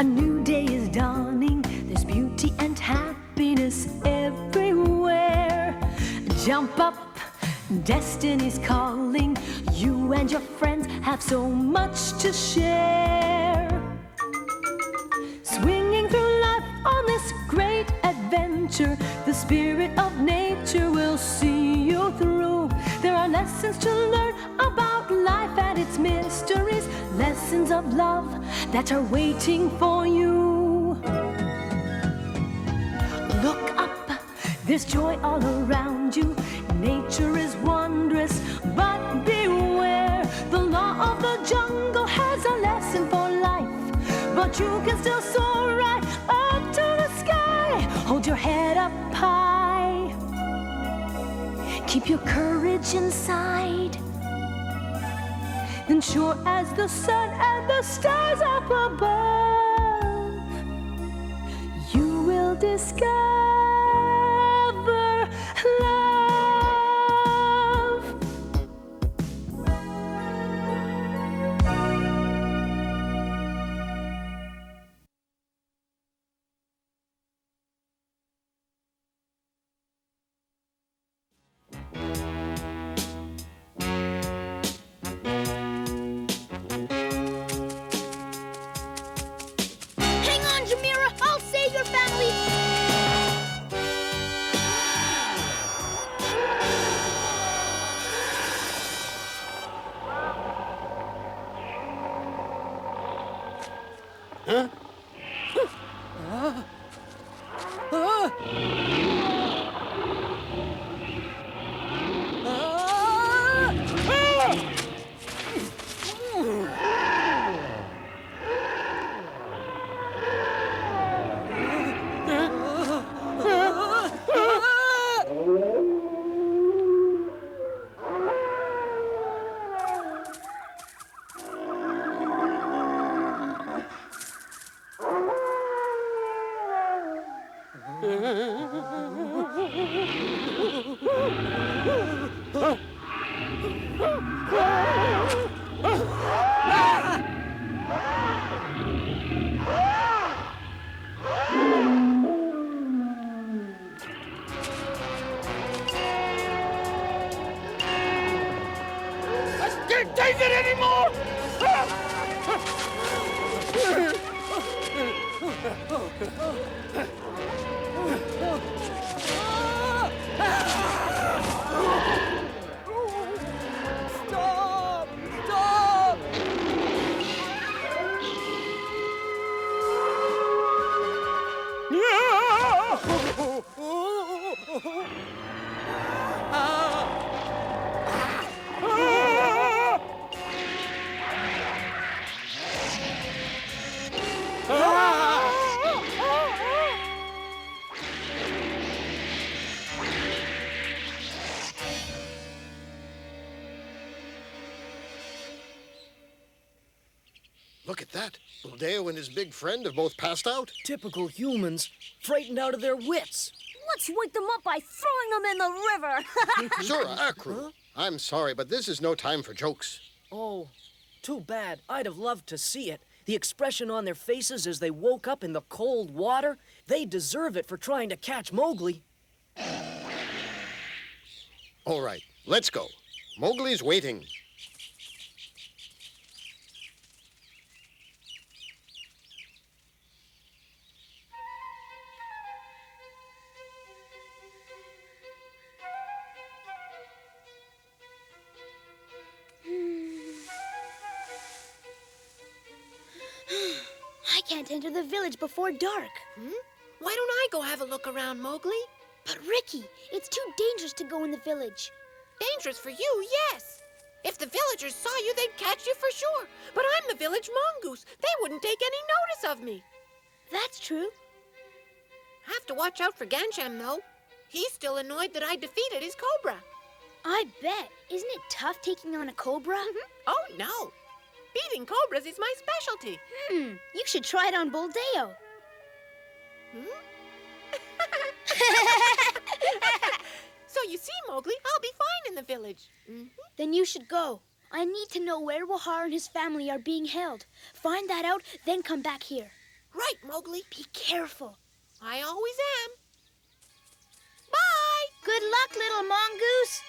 A new day is dawning. There's beauty and happiness everywhere. Jump up, destiny's calling. You and your friends have so much to share. Swinging through life on this great adventure, the spirit of nature will see you through. There are lessons to learn about life and its mysteries, lessons of love that are waiting for you. Look up, there's joy all around you. Nature is wondrous, but beware. The law of the jungle has a lesson for life, but you can still soar right up to the sky. Hold your head up high. Keep your courage inside. Then sure as the sun and the stars up above, you will discover love. Take it anymore! Stop! Stop! Look at that. Buldio and his big friend have both passed out. Typical humans, frightened out of their wits. Let's wake them up by throwing them in the river. Sure, Acru. I'm sorry, but this is no time for jokes. Oh, too bad. I'd have loved to see it. The expression on their faces as they woke up in the cold water. They deserve it for trying to catch Mowgli. All right, let's go. Mowgli's waiting. I can't enter the village before dark. Why don't I go have a look around, Mowgli? But Ricky, it's too dangerous to go in the village. Dangerous for you, yes. If the villagers saw you, they'd catch you for sure. But I'm the village mongoose. They wouldn't take any notice of me. That's true. Have to watch out for Gansham, though. He's still annoyed that I defeated his cobra. I bet. Isn't it tough taking on a cobra? Oh, no. Beating cobras is my specialty. You should try it on Buldio. So you see, Mowgli, I'll be fine in the village. Then you should go. I need to know where Wahar and his family are being held. Find that out, then come back here. Right, Mowgli. Be careful. I always am. Bye! Good luck, little mongoose.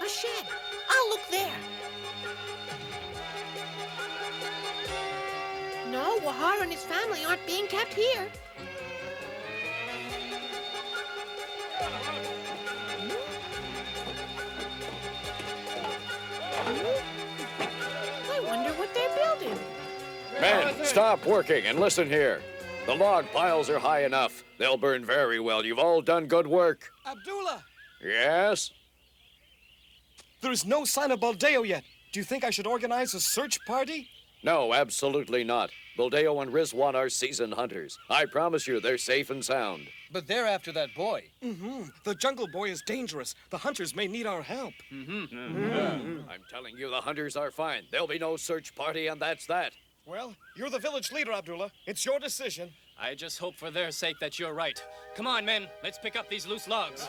A shed. I'll look there. No, Wahar and his family aren't being kept here. I wonder what they're building. Men, stop working and listen here. The log piles are high enough. They'll burn very well. You've all done good work. Abdullah! Yes? There's no sign of Buldio yet. Do you think I should organize a search party? No, absolutely not. Buldio and Rizwan are seasoned hunters. I promise you they're safe and sound. But they're after that boy. The jungle boy is dangerous. The hunters may need our help. I'm telling you the hunters are fine. There'll be no search party and that's that. Well, you're the village leader, Abdullah. It's your decision. I just hope for their sake that you're right. Come on, men. Let's pick up these loose logs.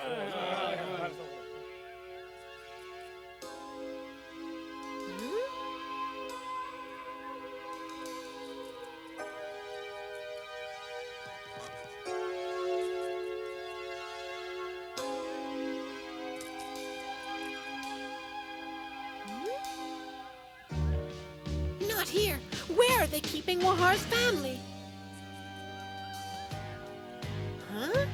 Not here. Where are they keeping Wahar's family? Huh?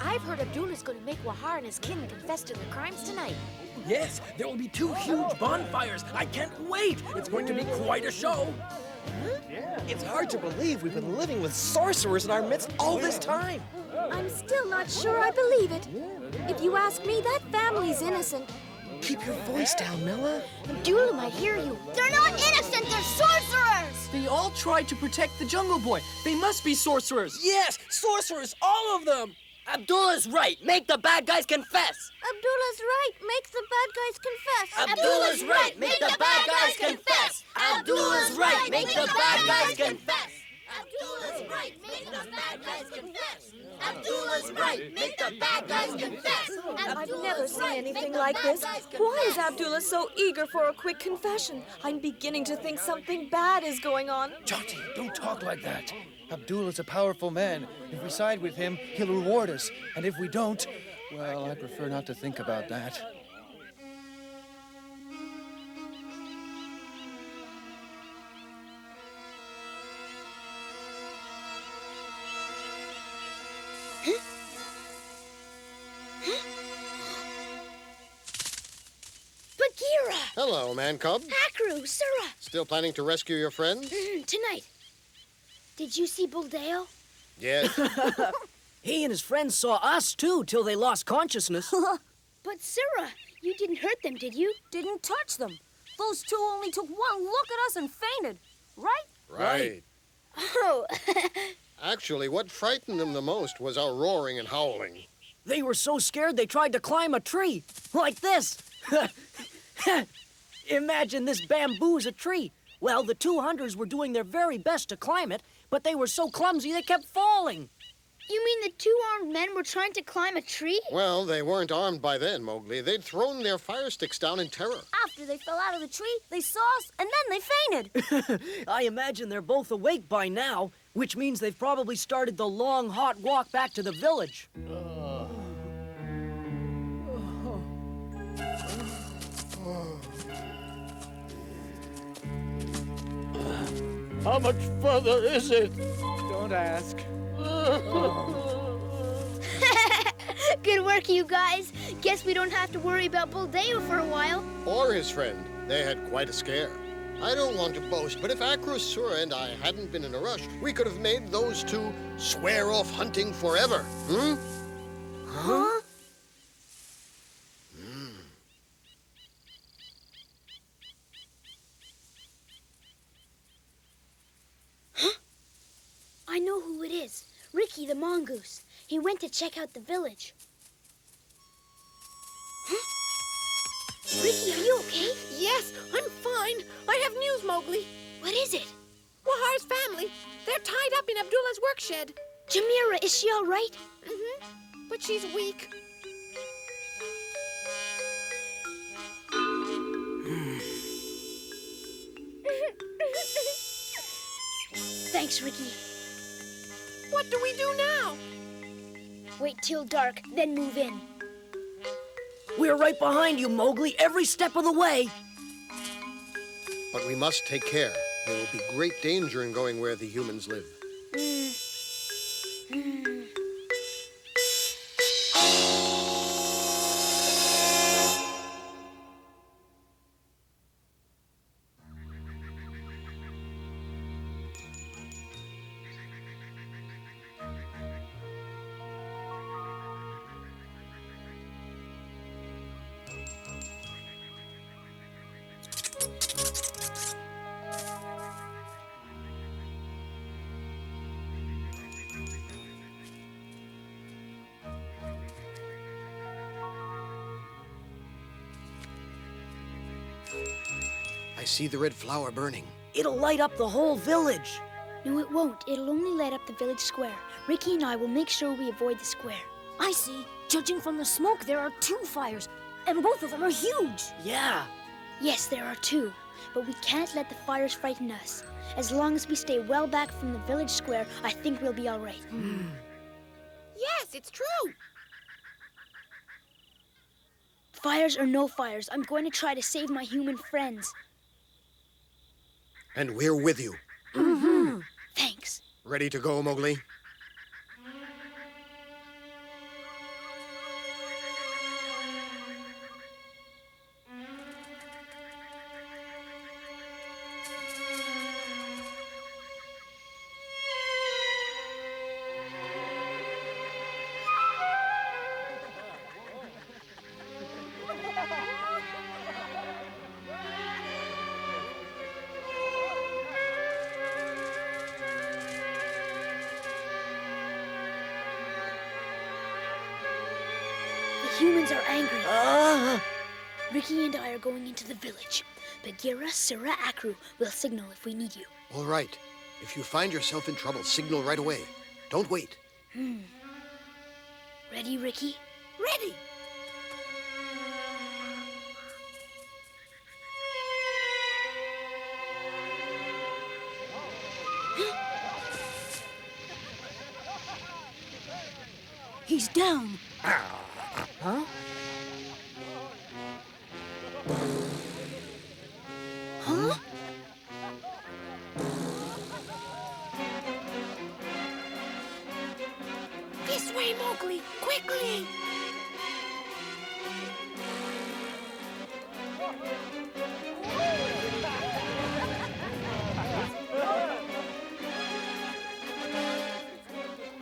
I've heard Abdullah's going to make Wahar and his kin confess to their crimes tonight. Yes, there will be 2 huge bonfires. I can't wait. It's going to be quite a show. It's hard to believe we've been living with sorcerers in our midst all this time. I'm still not sure I believe it. If you ask me, that family's innocent. Keep your voice down, Milla. Abdullah might hear you. They're not innocent, they're sorcerers! They all tried to protect the jungle boy. They must be sorcerers. Yes, sorcerers, all of them. Abdullah's right. Make the bad guys confess. Abdullah's right. Make the bad guys confess. Abdullah's right. Make the bad guys confess. Abdullah's right. Make the bad guys confess. Abdullah's right. Make the bad guys confess. Abdullah's right. Make the bad guys confess. I've never seen anything like this. Why is Abdullah so eager for a quick confession? I'm beginning to think something bad is going on. Jati, don't talk like that. Abdullah's a powerful man. If we side with him, he'll reward us. And if we don't, well, I prefer not to think about that. Baghera! Hello, man cub. Akru, Surah! Still planning to rescue your friend? Tonight. Did you see Buldio? Yes. He and his friends saw us, too, till they lost consciousness. But Surah, you didn't hurt them, did you? Didn't touch them. Those 2 only took one look at us and fainted. Right? Right. Oh. Actually, what frightened them the most was our roaring and howling. They were so scared they tried to climb a tree. Like this. Imagine this bamboo's a tree. Well, the 2 hunters were doing their very best to climb it, but they were so clumsy they kept falling. You mean the 2 armed men were trying to climb a tree? Well, they weren't armed by then, Mowgli. They'd thrown their fire sticks down in terror. After they fell out of the tree, they saw us, and then they fainted. I imagine they're both awake by now, which means they've probably started the long, hot walk back to the village. How much further is it? Don't ask. Good work, you guys. Guess we don't have to worry about Buldio for a while. Or his friend. They had quite a scare. I don't want to boast, but if Akru, Surah, and I hadn't been in a rush, we could have made those 2 swear off hunting forever. Huh? I know who it is. Ricky the mongoose. He went to check out the village. Ricky, are you okay? Yes, I'm fine. I have news, Mowgli. What is it? Wahar's family. They're tied up in Abdullah's work shed. Jamira, is she all right? Mm-hmm. But she's weak. Thanks, Ricky. What do we do now? Wait till dark, then move in. We're right behind you, Mowgli, every step of the way. But we must take care. There will be great danger in going where the humans live. I see the red flower burning. It'll light up the whole village. No, it won't. It'll only light up the village square. Ricky and I will make sure we avoid the square. I see. Judging from the smoke, there are 2 fires, and both of them are huge. Yeah. Yes, there are 2, but we can't let the fires frighten us. As long as we stay well back from the village square, I think we'll be all right. Yes, it's true. Fires or no fires, I'm going to try to save my human friends. And we're with you. Thanks. Ready to go, Mowgli? The humans are angry. Ricky and I are going into the village. Baghera, Sura, Akru will signal if we need you. All right. If you find yourself in trouble, signal right away. Don't wait. Ready, Ricky? Ready. He's down. Huh? Huh? This way, Mowgli, quickly.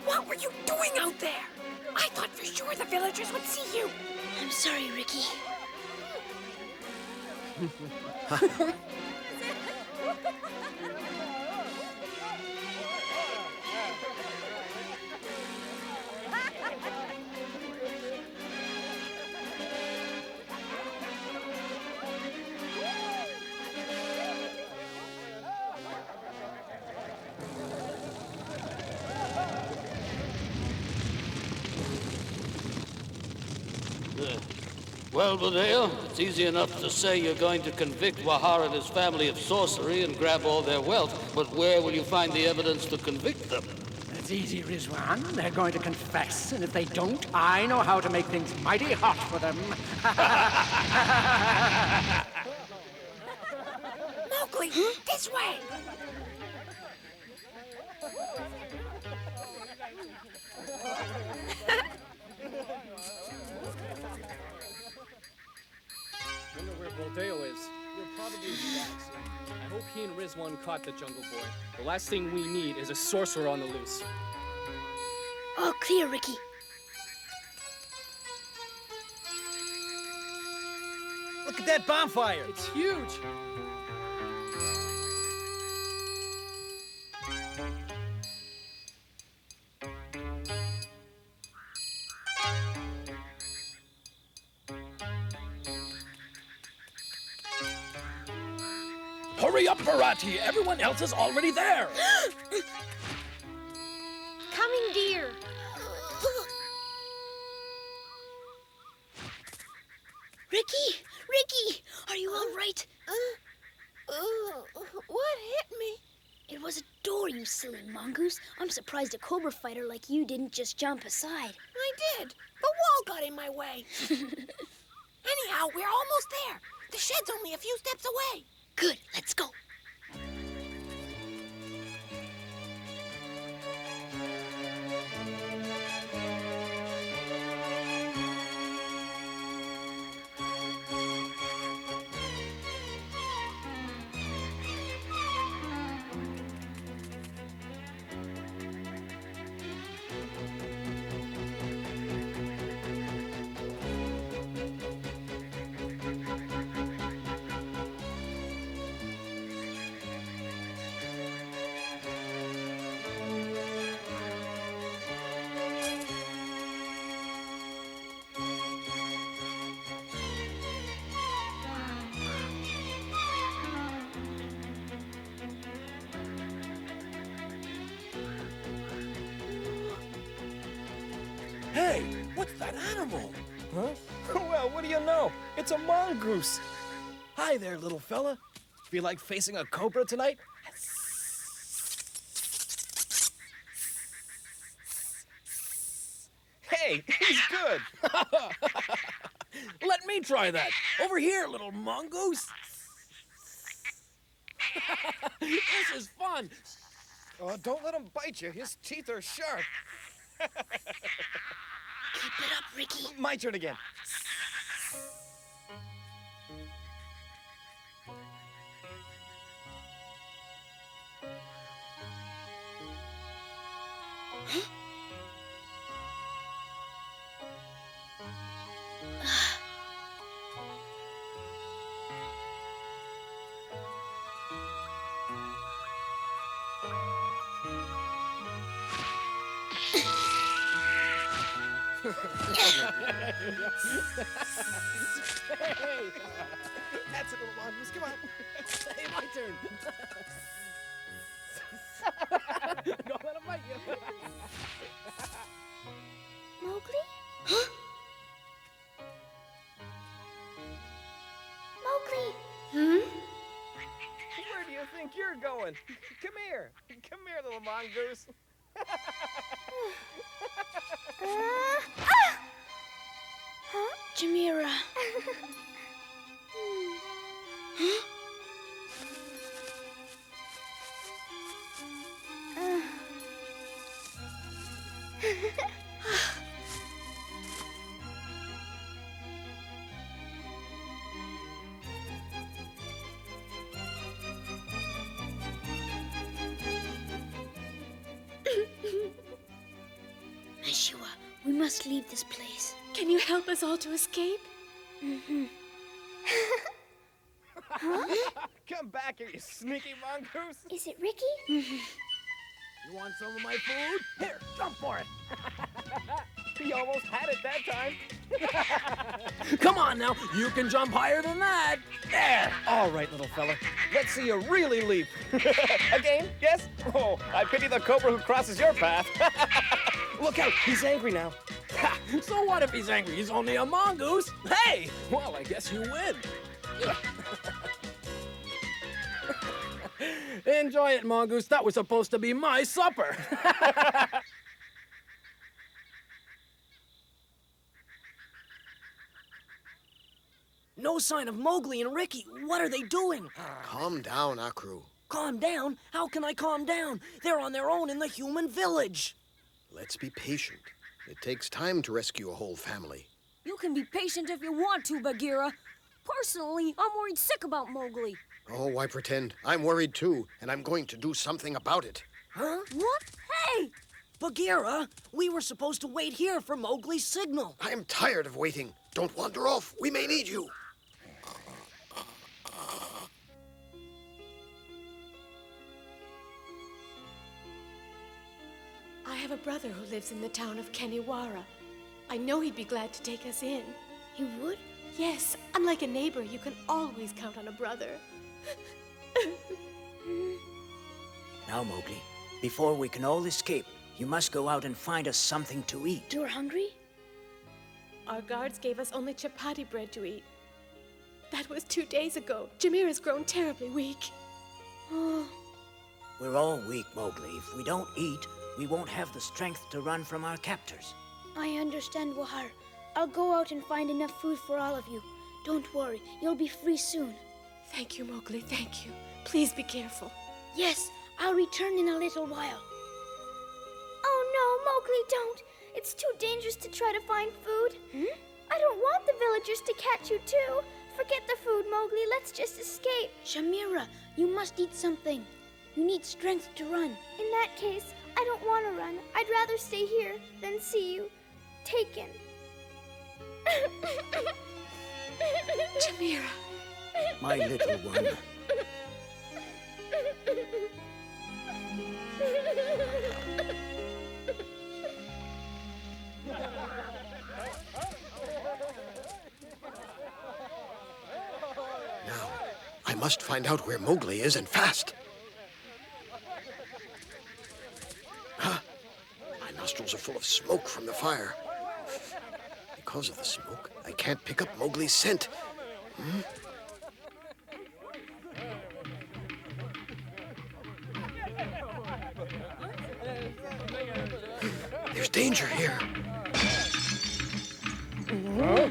What were you doing out there? I thought for sure the villagers would see you. I'm sorry, Ricky. Well, Buldio, it's easy enough to say you're going to convict Wahar and his family of sorcery and grab all their wealth, but where will you find the evidence to convict them? It's easy, Rizwan. They're going to confess, and if they don't, I know how to make things mighty hot for them. Mowgli, this way. Wonder where Buldio is. He'll probably be back soon. I hope he and Rizwan caught the Jungle Boy. The last thing we need is a sorcerer on the loose. All clear, Ricky. Look at that bonfire. It's huge. Hurry up, Barati. Everyone else is already there. Coming, dear. Ricky, are you all right? What hit me? It was a door, you silly mongoose. I'm surprised a cobra fighter like you didn't just jump aside. I did. The wall got in my way. Anyhow, we're almost there. The shed's only a few steps away. Good, let's go. Hey, what's that animal? Huh? Well, what do you know? It's a mongoose. Hi there, little fella. Feel like facing a cobra tonight? Hey, he's good. Let me try that. Over here, little mongoose. This is fun. Oh, don't let him bite you. His teeth are sharp. Keep it up, Ricky. My turn again. Hey, that's it, little mongoose. Come on. Hey, my turn. Don't let him bite you. Mowgli? Huh? Mowgli! Where do you think you're going? Come here. Come here, little mongoose. Jamira. Yeshua, we must leave this place. Can you help us all to escape? Mm-hmm. Come back here, you sneaky mongoose. Is it Ricky? You want some of my food? Here, jump for it. He almost had it that time. Come on now, you can jump higher than that. There. All right, little fella. Let's see you really leap. Again? Yes? Oh, I pity the cobra who crosses your path. Look out, he's angry now. Ha, so what if he's angry? He's only a mongoose. Hey, well, I guess you win. Enjoy it, mongoose. That was supposed to be my supper. No sign of Mowgli and Ricky. What are they doing? Calm down, Akru. Calm down? How can I calm down? They're on their own in the human village. Let's be patient. It takes time to rescue a whole family. You can be patient if you want to, Baghera. Personally, I'm worried sick about Mowgli. Oh, why pretend? I'm worried too, and I'm going to do something about it. Huh? What? Hey! Baghera, we were supposed to wait here for Mowgli's signal. I'm tired of waiting. Don't wander off. We may need you. I have a brother who lives in the town of Keniwara. I know he'd be glad to take us in. He would? Yes, unlike a neighbor, you can always count on a brother. Now, Mowgli, before we can all escape, you must go out and find us something to eat. You're hungry? Our guards gave us only chapati bread to eat. That was 2 days ago. Jameera's grown terribly weak. Oh. We're all weak, Mowgli. If we don't eat, we won't have the strength to run from our captors. I understand, Wahar. I'll go out and find enough food for all of you. Don't worry, you'll be free soon. Thank you, Mowgli, thank you. Please be careful. Yes, I'll return in a little while. Oh no, Mowgli, don't. It's too dangerous to try to find food. I don't want the villagers to catch you too. Forget the food, Mowgli. Let's just escape. Jameera, you must eat something. You need strength to run. In that case, I don't want to run. I'd rather stay here than see you taken. Jameera. My little one. Now, I must find out where Mowgli is, and fast. Huh? My nostrils are full of smoke from the fire. Because of the smoke, I can't pick up Mowgli's scent. There's danger here. Huh?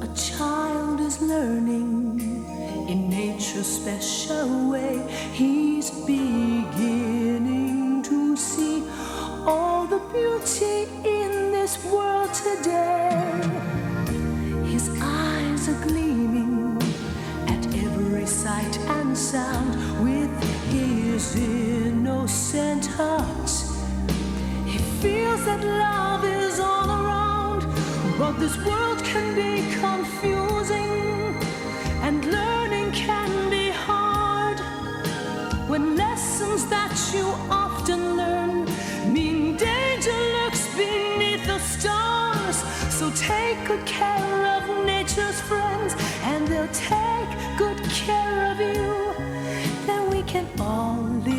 A child is learning in nature's special way. He's beginning to see all the beauty in this world today. His eyes are gleaming at every sight and sound. With his innocent heart, he feels that love is all around. But this world can be confusing, and learning can be hard. When lessons that you often learn mean danger lurks beneath the stars. So take good care of nature's friends, and they'll take good care of you. Then we can all live